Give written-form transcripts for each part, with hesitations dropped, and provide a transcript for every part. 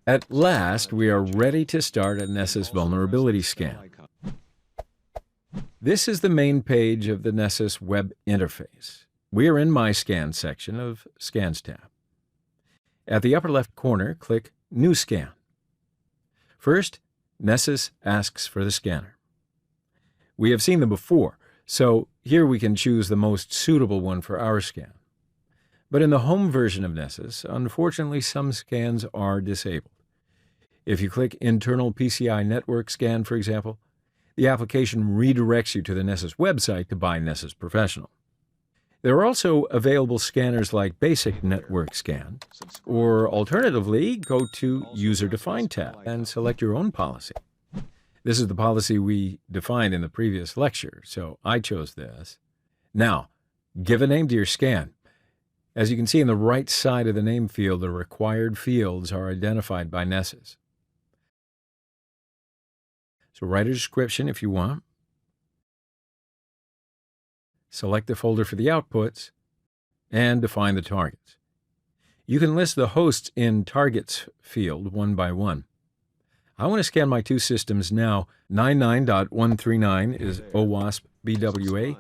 At last, we are ready to start a Nessus vulnerability scan. This is the main page of the Nessus web interface. We are in My Scan section of Scans tab. At the upper left corner, click New Scan. First, Nessus asks for the scanner. We have seen them before, so here we can choose the most suitable one for our scan. But in the home version of Nessus, unfortunately, some scans are disabled. If you click Internal PCI Network Scan, for example, the application redirects you to the Nessus website to buy Nessus Professional. There are also available scanners like Basic Network Scan, or alternatively, go to User Defined tab and select your own policy. This is the policy we defined in the previous lecture, so I chose this. Now, give a name to your scan. As you can see in the right side of the name field, the required fields are identified by Nessus. So write a description if you want. Select the folder for the outputs, and define the targets. You can list the hosts in Targets field one by one. I want to scan my two systems now. 99.139 is OWASP BWA,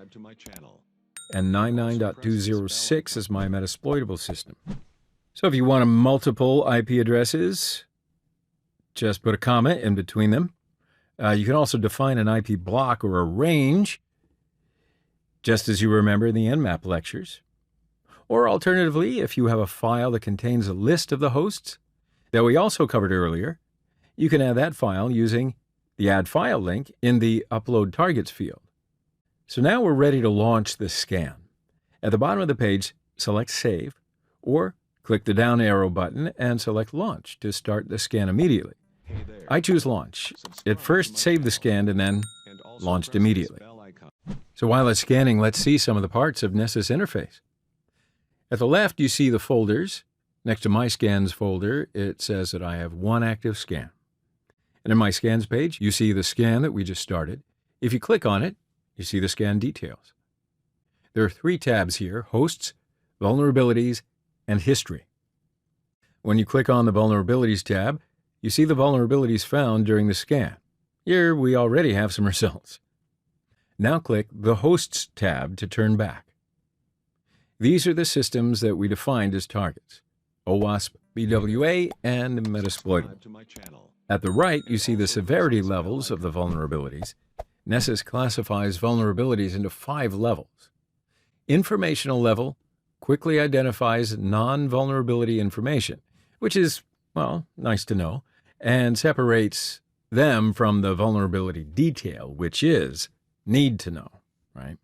and 99.206 is my Metasploitable system. So if you want multiple IP addresses, just put a comma in between them. You can also define an IP block or a range, just as you remember in the Nmap lectures. Or alternatively, if you have a file that contains a list of the hosts that we also covered earlier, you can add that file using the Add File link in the Upload Targets field. So now we're ready to launch the scan. At the bottom of the page, select Save, or click the down arrow button and select Launch to start the scan immediately. I choose Launch. It first saved the scan and then launched immediately. So while it's scanning, let's see some of the parts of Nessus interface. At the left, you see the folders. Next to My Scans folder, it says that I have one active scan. And in My Scans page, you see the scan that we just started. If you click on it, you see the scan details. There are three tabs here: Hosts, Vulnerabilities, and History. When you click on the Vulnerabilities tab, you see the vulnerabilities found during the scan. Here, we already have some results. Now click the Hosts tab to turn back. These are the systems that we defined as targets: OWASP BWA and Metasploitable. At the right, you see the severity levels of the vulnerabilities. Nessus classifies vulnerabilities into 5 levels. Informational level quickly identifies non-vulnerability information, which is, well, nice to know, and separates them from the vulnerability detail, which is need to know, right?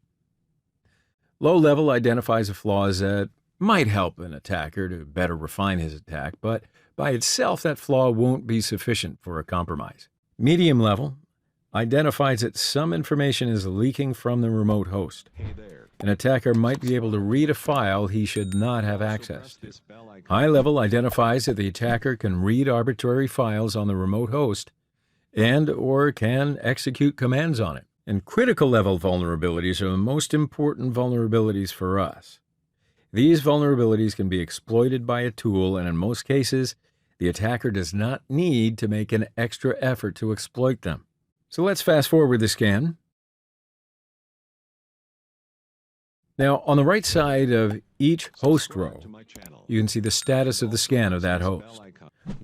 Low level identifies the flaws that might help an attacker to better refine his attack, but by itself, that flaw won't be sufficient for a compromise. Medium level identifies that some information is leaking from the remote host. An attacker might be able to read a file he should not have access to. High level identifies that the attacker can read arbitrary files on the remote host and or can execute commands on it. And critical level vulnerabilities are the most important vulnerabilities for us. These vulnerabilities can be exploited by a tool, and in most cases, the attacker does not need to make an extra effort to exploit them. So let's fast forward the scan. Now, on the right side of each host row, you can see the status of the scan of that host.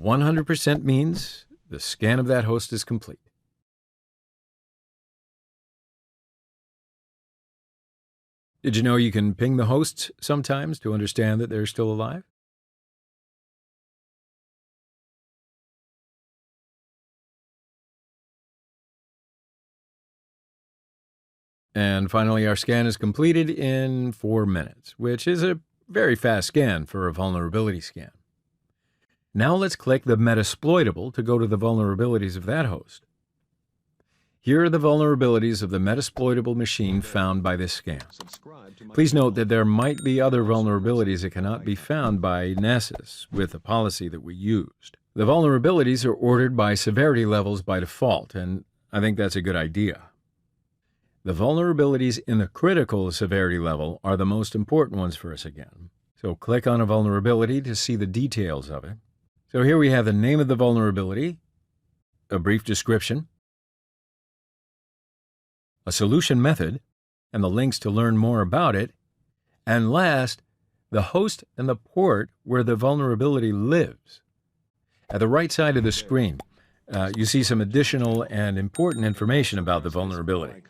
100% means the scan of that host is complete. Did you know you can ping the hosts sometimes to understand that they're still alive? And finally, our scan is completed in 4 minutes, which is a very fast scan for a vulnerability scan. Now let's click the Metasploitable to go to the vulnerabilities of that host. Here are the vulnerabilities of the Metasploitable machine found by this scan. Please note that there might be other vulnerabilities that cannot be found by Nessus with the policy that we used. The vulnerabilities are ordered by severity levels by default, and I think that's a good idea. The vulnerabilities in the critical severity level are the most important ones for us again. So click on a vulnerability to see the details of it. So here we have the name of the vulnerability, a brief description, a solution method, and the links to learn more about it, and last, the host and the port where the vulnerability lives. At the right side of the screen, you see some additional and important information about the vulnerability.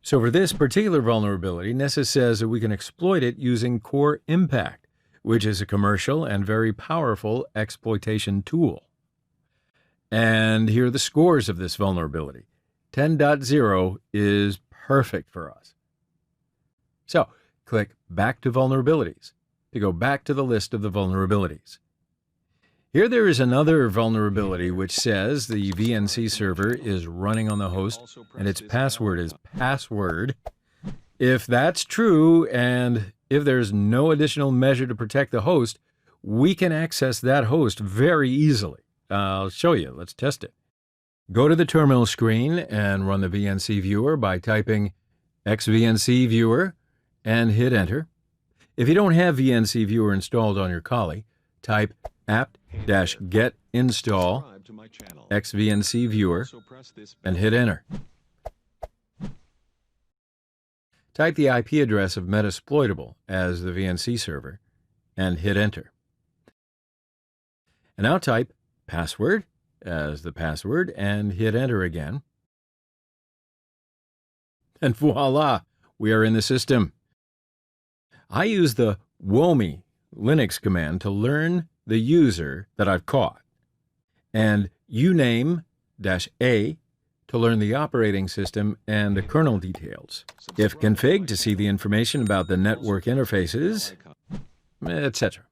So for this particular vulnerability, Nessus says that we can exploit it using Core Impact, which is a commercial and very powerful exploitation tool. And here are the scores of this vulnerability. 10.0 is perfect for us. So click Back to Vulnerabilities to go back to the list of the vulnerabilities. Here there is another vulnerability which says the VNC server is running on the host and its password is password. If that's true, and if there's no additional measure to protect the host, we can access that host very easily. I'll show you. Let's test it. Go to the terminal screen and run the VNC viewer by typing xVNC viewer and hit enter. If you don't have VNC viewer installed on your Kali, type apt-get install xVNC viewer and hit enter. Type the IP address of Metasploitable as the VNC server and hit enter. And now type password as the password and hit enter again. And voila, we are in the system. I use the womi Linux command to learn the user that I've caught, and uname-a to learn the operating system and the kernel details, ifconfig to see the information about the network interfaces, etc.